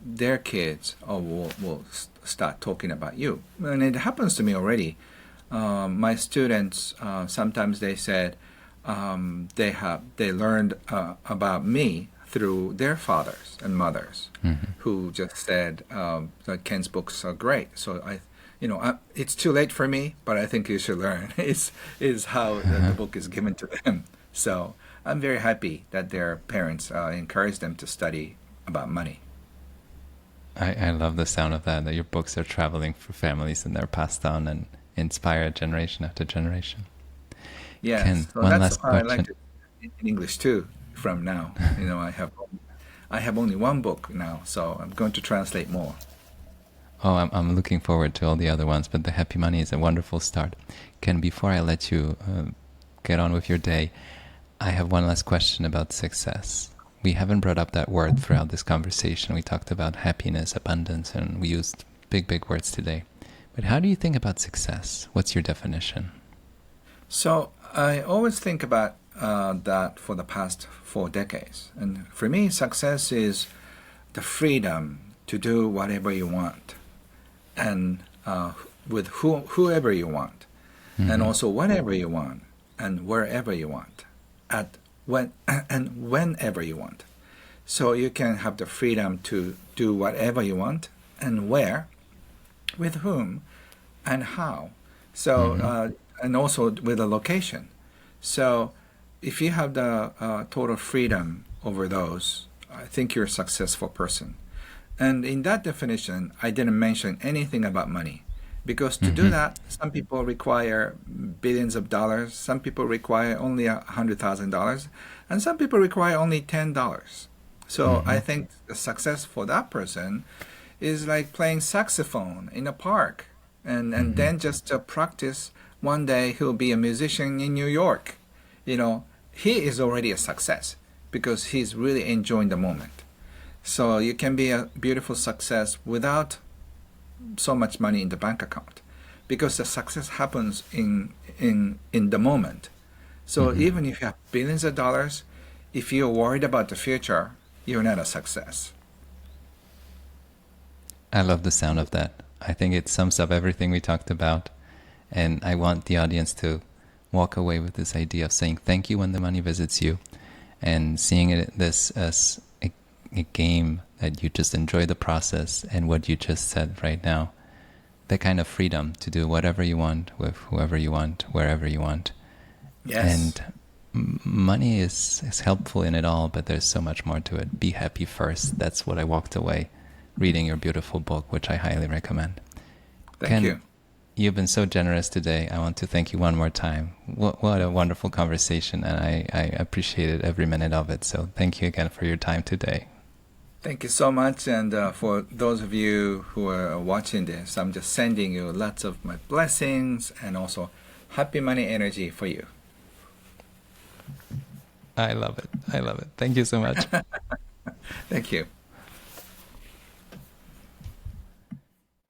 their kids will start talking about you. And it happens to me already. My students, sometimes they said they learned about me through their fathers and mothers, who just said that Ken's books are great. So it's too late for me, but I think you should learn. is how the book is given to them. So I'm very happy that their parents encourage them to study about money. I love the sound of that your books are traveling for families and they're passed on and inspire generation after generation. Yeah, Ken, so one that's last how question. I like it in English too. From now, I have only one book now, so I'm going to translate more. Oh, I'm looking forward to all the other ones, but the Happy Money is a wonderful start. Ken, before I let you get on with your day, I have one last question about success. We haven't brought up that word throughout this conversation. We talked about happiness, abundance, and we used big words today. But how do you think about success? What's your definition? So I always think about that for the past 4 decades. And for me, success is the freedom to do whatever you want and with whoever you want, and also whenever you want and wherever you want, and whenever you want. So you can have the freedom to do whatever you want and where, with whom, and how. So and also with a location. So if you have the total freedom over those, I think you're a successful person. And in that definition, I didn't mention anything about money. Because to do that, some people require billions of dollars, some people require only $100,000, and some people require only $10. So I think the success for that person is like playing saxophone in a park, and then just practice. One day he'll be a musician in New York. He is already a success because he's really enjoying the moment. So you can be a beautiful success without so much money in the bank account, because the success happens in the moment. So even if you have billions of dollars, if you're worried about the future, you're not a success. I love the sound of that. I think it sums up everything we talked about. And I want the audience to walk away with this idea of saying thank you when the money visits you, and seeing this as a game that you just enjoy the process, and what you just said right now, the kind of freedom to do whatever you want with whoever you want, wherever you want. Yes. And money is helpful in it all, but there's so much more to it. Be happy first. That's what I walked away reading your beautiful book, which I highly recommend. Thank you. You've been so generous today. I want to thank you one more time. What a wonderful conversation, and I appreciated every minute of it. So thank you again for your time today. Thank you so much. And for those of you who are watching this, I'm just sending you lots of my blessings and also happy money energy for you. I love it. I love it. Thank you so much. Thank you.